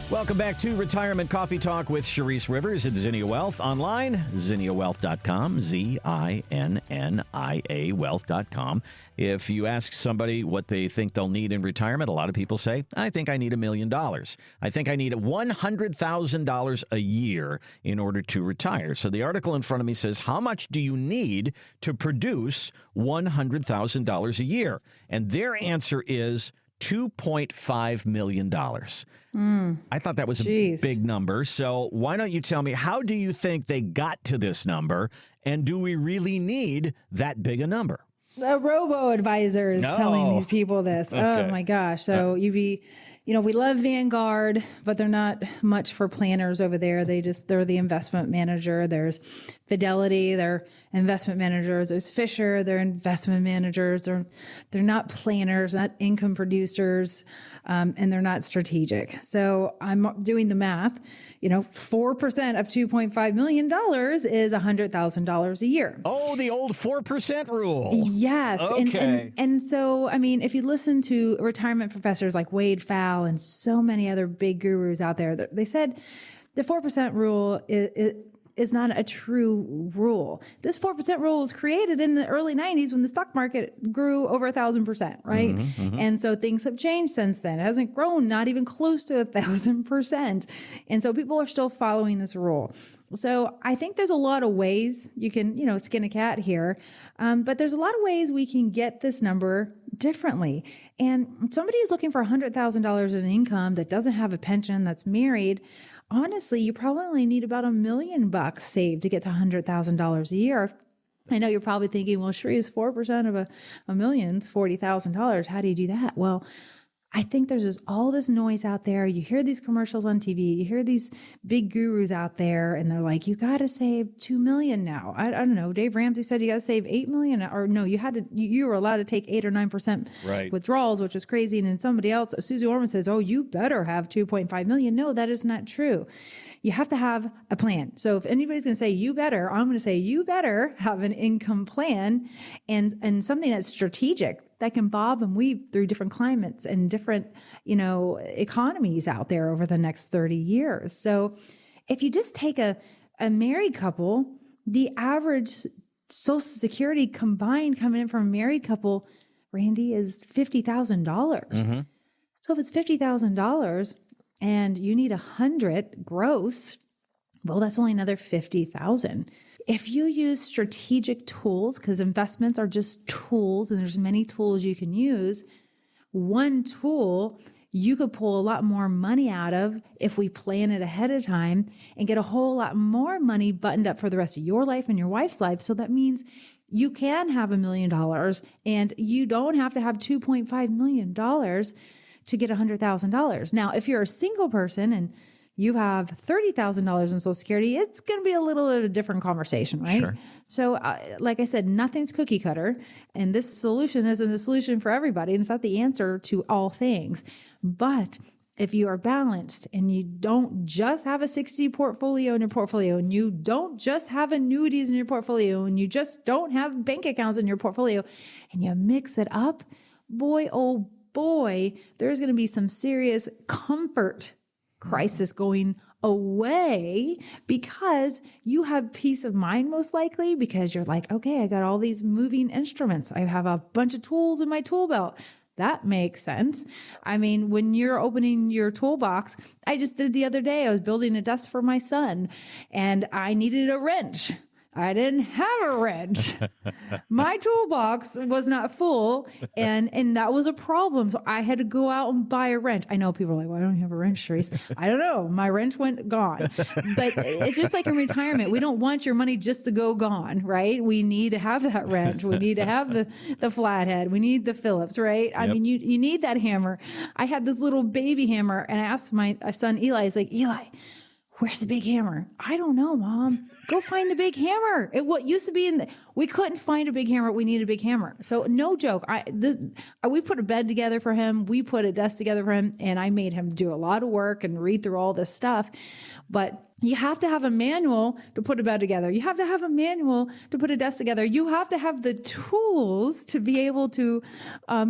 Welcome back to Retirement Coffee Talk with Sharice Rivers at Zinnia Wealth. Online, zinniawealth.com, ZINNIA wealth.com. If you ask somebody what they think they'll need in retirement, a lot of people say, I think I need $1 million. I think I need $100,000 a year in order to retire. So the article in front of me says, how much do you need to produce $100,000 a year? And their answer is $2.5 million. I thought that was a big number. So why don't you tell me, how do you think they got to this number? And do we really need that big a number? The robo-advisor is telling these people this. Okay. Oh, my gosh. So we love Vanguard, but they're not much for planners over there. They're the investment manager. There's Fidelity, they're investment managers. There's Fisher, they're investment managers. They're not planners, not income producers, and they're not strategic. So I'm doing the math. 4% of $2.5 million is $100,000 a year. Oh, the old 4% rule. Yes. Okay. And so, if you listen to retirement professors like Wade Fowle and so many other big gurus out there, they said the 4% rule is not a true rule. This 4% rule was created in the early 90s when the stock market grew over 1,000%, right? And so things have changed since then. It hasn't grown, not even close to 1,000%. And so people are still following this rule. So I think there's a lot of ways you can, skin a cat here. But there's a lot of ways we can get this number differently. And somebody who's looking for $100,000 in income that doesn't have a pension, that's married, honestly, you probably only need about $1 million saved to get to $100,000 a year. I know you're probably thinking, well, Sharice, 4% of a million's $40,000. How do you do that? Well, I think there's just all this noise out there. You hear these commercials on TV, you hear these big gurus out there, and they're like, you got to save $2 million now. I don't know. Dave Ramsey said you got to save $8 million, or no, you were allowed to take 8 or 9% withdrawals, which was crazy. And then somebody else, Susie Orman, says, oh, you better have $2.5 million. No, that is not true. You have to have a plan. So if anybody's going to say you better, I'm going to say you better have an income plan and something that's strategic, that can bob and weave through different climates and different, economies out there over the next 30 years. So if you just take a married couple, the average Social Security combined coming in from a married couple, Randy, is $50,000. So if it's $50,000 and you need 100 gross, well, that's only another 50,000. If you use strategic tools, because investments are just tools and there's many tools you can use, one tool you could pull a lot more money out of if we plan it ahead of time and get a whole lot more money buttoned up for the rest of your life and your wife's life. So that means you can have $1 million and you don't have to have $2.5 million to get $100,000. Now, if you're a single person and you have $30,000 in Social Security, it's going to be a little bit of a different conversation, right? Sure. So like I said, nothing's cookie cutter, and this solution isn't the solution for everybody, and it's not the answer to all things. But if you are balanced and you don't just have a 60 portfolio in your portfolio, and you don't just have annuities in your portfolio, and you just don't have bank accounts in your portfolio, and you mix it up, boy, oh boy, there's going to be some serious comfort crisis going away because you have peace of mind, most likely, because you're like, okay, I got all these moving instruments. I have a bunch of tools in my tool belt. That makes sense. When you're opening your toolbox, I just did the other day, I was building a desk for my son and I needed a wrench. I didn't have a wrench. My toolbox was not full, and that was a problem. So I had to go out and buy a wrench. I know people are like, why don't you have a wrench, Sharice? I don't know. My wrench went gone. But it's just like in retirement. We don't want your money just to go gone, right? We need to have that wrench. We need to have the flathead. We need the Phillips, right? Yep. You need that hammer. I had this little baby hammer, and I asked my son Eli, he's like, Eli, where's the big hammer? I don't know, Mom. Go find the big hammer. What used to be we couldn't find a big hammer. We need a big hammer. So no joke. We put a bed together for him. We put a desk together for him, and I made him do a lot of work and read through all this stuff. But You have to have a manual to put a bed together. You have to have a manual to put a desk together. You have to have the tools to be able to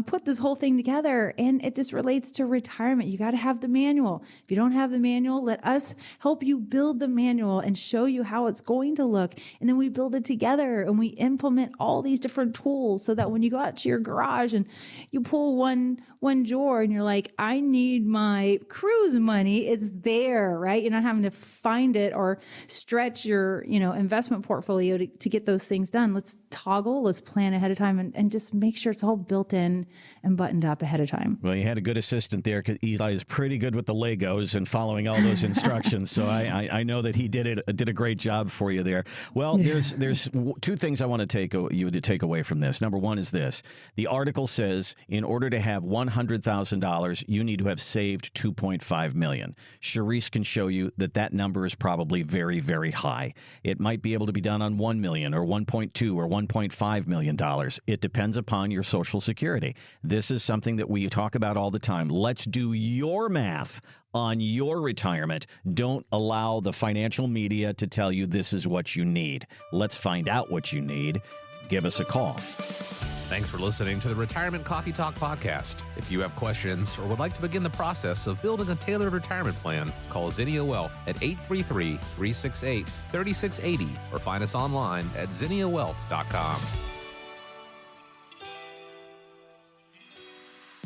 put this whole thing together. And it just relates to retirement. You got to have the manual. If you don't have the manual, let us help you build the manual and show you how it's going to look. And then we build it together and we implement all these different tools so that when you go out to your garage and you pull one drawer and you're like, I need my cruise money, it's there, right? You're not having to find it or stretch your, investment portfolio to get those things done. Let's toggle, let's plan ahead of time and just make sure it's all built in and buttoned up ahead of time. Well, you had a good assistant there because Eli is pretty good with the Legos and following all those instructions. So I know that he did a great job for you there. Well, there's two things I want to you to take away from this. Number one is this. The article says in order to have $100,000, you need to have saved $2.5 million. Charisse can show you that number is probably very, very high. It might be able to be done on $1 million or $1.2 or $1.5 million. It depends upon your Social Security. This is something that we talk about all the time. Let's do your math on your retirement. Don't allow the financial media to tell you this is what you need. Let's find out what you need. Give us a call. Thanks for listening to the Retirement Coffee Talk podcast. If you have questions or would like to begin the process of building a tailored retirement plan, call Zinnia Wealth at 833-368-3680 or find us online at zinniawealth.com.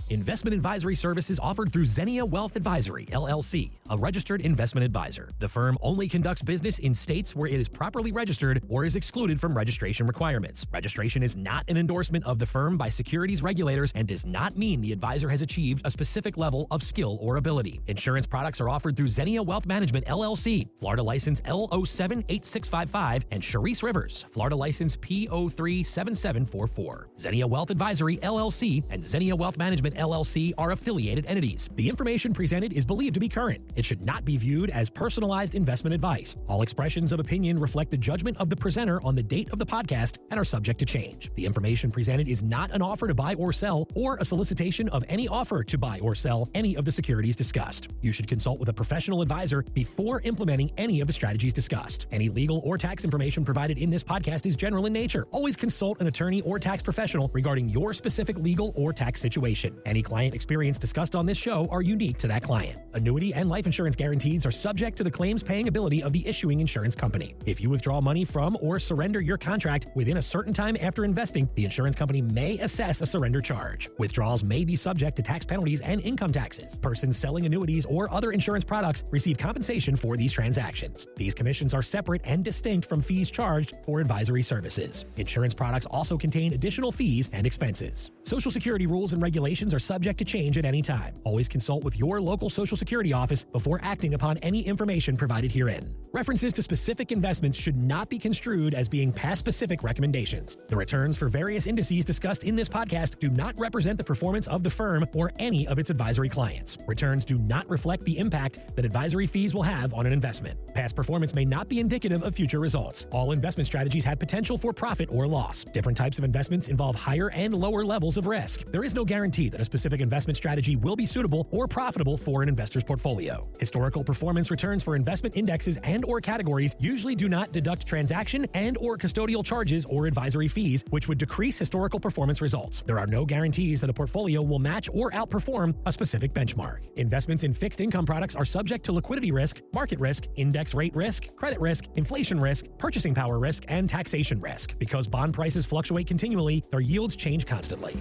Investment advisory services offered through Zinnia Wealth Advisory, LLC, a registered investment advisor. The firm only conducts business in states where it is properly registered or is excluded from registration requirements. Registration is not an endorsement of the firm by securities regulators and does not mean the advisor has achieved a specific level of skill or ability. Insurance products are offered through Zinnia Wealth Management, LLC, Florida license L078655, and Charisse Rivers, Florida license P037744. Zinnia Wealth Advisory, LLC, and Zinnia Wealth Management, LLC are affiliated entities. The information presented is believed to be current. It should not be viewed as personalized investment advice. All expressions of opinion reflect the judgment of the presenter on the date of the podcast and are subject to change. The information presented is not an offer to buy or sell or a solicitation of any offer to buy or sell any of the securities discussed. You should consult with a professional advisor before implementing any of the strategies discussed. Any legal or tax information provided in this podcast is general in nature. Always consult an attorney or tax professional regarding your specific legal or tax situation. Any client experience discussed on this show are unique to that client. Annuity and life insurance guarantees are subject to the claims paying ability of the issuing insurance company. If you withdraw money from or surrender your contract within a certain time after investing, the insurance company may assess a surrender charge. Withdrawals may be subject to tax penalties and income taxes. Persons selling annuities or other insurance products receive compensation for these transactions. These commissions are separate and distinct from fees charged for advisory services. Insurance products also contain additional fees and expenses. Social Security rules and regulations are subject to change at any time. Always consult with your local Social Security office before acting upon any information provided herein. References to specific investments should not be construed as being past specific recommendations. The returns for various indices discussed in this podcast do not represent the performance of the firm or any of its advisory clients. Returns do not reflect the impact that advisory fees will have on an investment. Past performance may not be indicative of future results. All investment strategies have potential for profit or loss. Different types of investments involve higher and lower levels of risk. There is no guarantee that a specific investment strategy will be suitable or profitable for an investor's portfolio. Historical performance returns for investment indexes and or categories usually do not deduct transaction and or custodial charges or advisory fees, which would decrease historical performance results. There are no guarantees that a portfolio will match or outperform a specific benchmark. Investments in fixed income products are subject to liquidity risk, market risk, index rate risk, credit risk, inflation risk, purchasing power risk, and taxation risk. Because bond prices fluctuate continually, their yields change constantly.